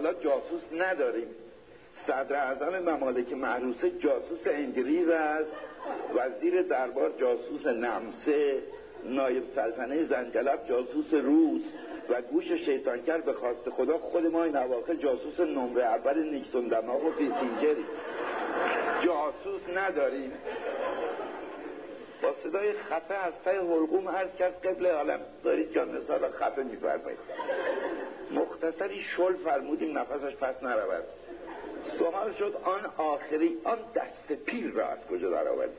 حالا جاسوس نداریم. صدر اعظم ممالک محروسه جاسوس انگلیس است، وزیر دربار جاسوس نمسه، نایب سلطنه زنجلب جاسوس روس و گوش شیطانگر به خواست خدا خود ما این اواخر جاسوس نمره اول نیکسون دماغ و کیسینجری. جاسوس نداریم. با صدای خفه از ته حلقوم عرض کرد قبل عالم دارید جان مثال خفه می‌فرمایید. مختصری شل فرمودیم نفسش پس نرود. سوال شد آن آخری آن دست پیر را از کجا در آوردی؟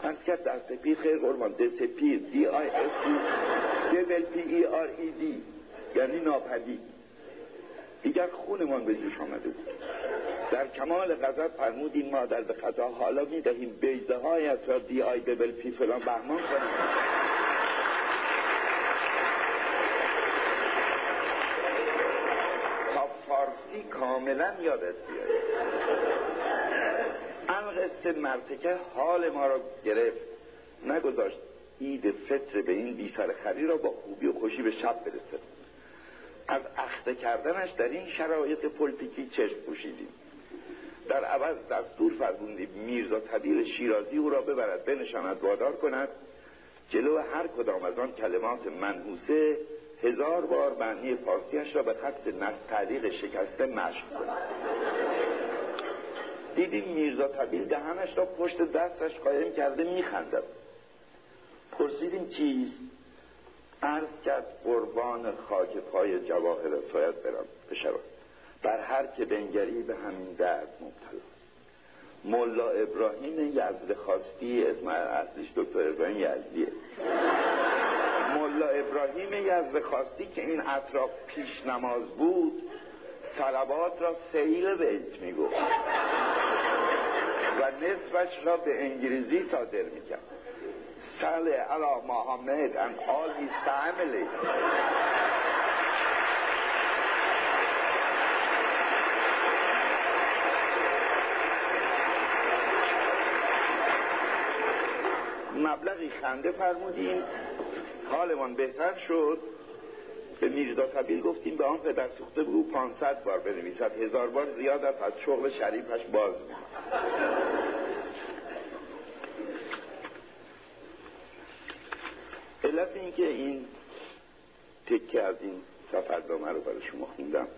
عرض کرد دست پیر خیر قربان، دست پیر DIST یعنی ناپدید. دیگر خونمان به جوش آمده بود. در کمال غضب فرمودیم مادر به خطا حالا میدهیم بیضه هایت را DIPP فلان بهمان کنیم. تا فارسی کاملا یادت بیاد. القصه مرتکه حال ما را گرفت، نگذاشت عید فطر به این بی سر خری را با خوبی و خوشی به شب برسه. از اخته کردنش در این شرایط پلیتیکی چشم پوشیدیم. در عوض دستور فرمودیم میرزا طبیل شیرازی او را ببرد بنشاند وادار کند جلو هر کدام از آن کلمات منحوسه 1000 بار معنی فارسیش را به خط تعلیق شکسته مشق کند. دیدیم میرزا طبیل دهنش را پشت دستش قایم کرده میخندد. پرسیدیم چیست؟ عرض کرد قربان خاک پای جواهر سایت برم بشود. بر هر که بنگری به همین درد مبتلاست. ملا ابراهیم یزد خواستی، اسم اصلیش دکتر ابراهیم یزدیه. ملا ابراهیم یزد خواستی که این اطراف پیش نماز بود صلوات را سیل بیت میگفت و نصفش را به انگلیسی صادر میکرد. صلی علی محمد and all his family. مبلغی خنده فرمودیم، حالمان بهتر شد. به میرزا طبیل گفتیم به آن پدر سوخته بگو 500 بار بنویسد، 1000 بار زیاد است، از شغل شریفش باز می‌ماند. علت این که این تکه از این سفرنامه رو برای شما خوندم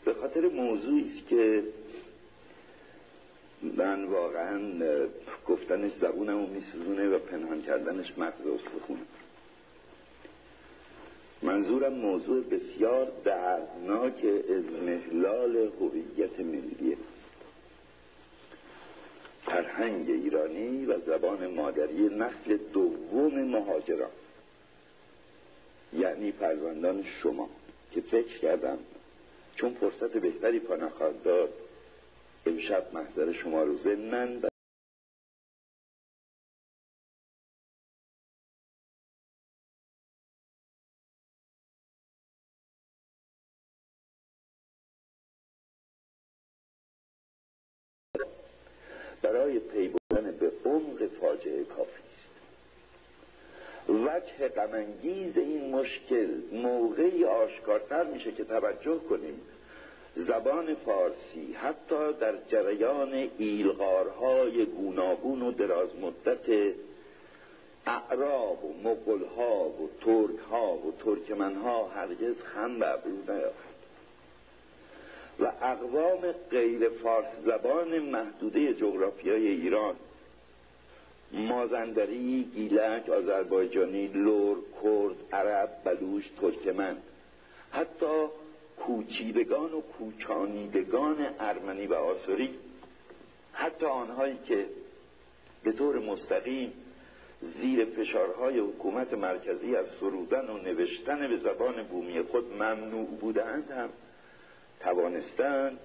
به خاطر موضوعی است که من واقعا گفتنش زبونمو میسوزونه و پنهان کردنش مغز استخونه. منظورم موضوع بسیار دردناک اضمحلال هویت ملی فرهنگ ایرانی و زبان مادری نسل دوم مهاجران، یعنی فرزندان شما، که فکر کردم چون فرصت بهتری پا نخواهد داد امشب محضر شما رو ضمناً برای پی بردن به عمق فاجعه کافی است. وجه غم‌انگیز این مشکل موقعی آشکارتر میشه که توجه کنیم زبان فارسی حتی در جریان ایلغارهای گوناگون و دراز مدت اعراب و مغول‌ها و ترک‌ها و ترکمن‌ها هرگز خم به ابرو نیافت و اقوام غیر فارس زبان محدوده جغرافیای ایران، مازندری، گیلک، آذربایجانی، لور، کرد، عرب، بلوچ، ترکمن، حتی کوچیدگان و کوچانیدگان ارمنی و آسوری، حتی آنهایی که به طور مستقیم زیر فشارهای حکومت مرکزی از سرودن و نوشتن به زبان بومی خود ممنوع بودند هم توانستند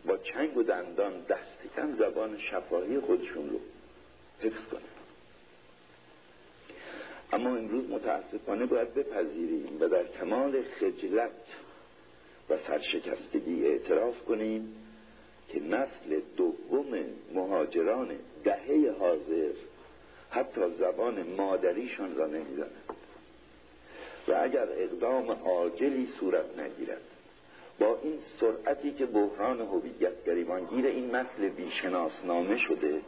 با چنگ و دندان دست کم زبان شفاهی خودشون رو حفظ کنند. اما امروز متاسفانه باید بپذیریم و در کمال خجلت و سرشکستگی اعتراف کنیم که نسل دوم مهاجران دهه حاضر حتی زبان مادریشان را نمی‌دانند و اگر اقدام عاجلی صورت نگیرد با این سرعتی که بحران هویت گریبانگیر این نسل بیشناسنامه شده،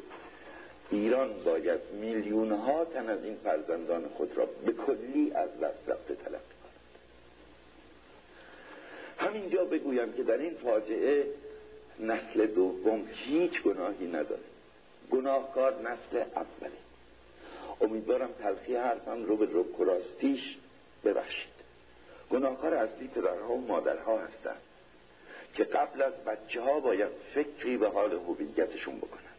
ایران باید میلیون‌ها تن از این فرزندان خود را به کلی از دست رفته تلقی کند. همینجا بگویم که در این فاجعه نسل دوم هیچ گناهی نداره، گناهکار نسل اولی. امیدوارم تلخی حرفم رو به رک و راستیش ببخشید. گناهکار اصلی پدرها و مادرها هستند که قبل از بچه ها باید فکری به حال هویتشون بکنن.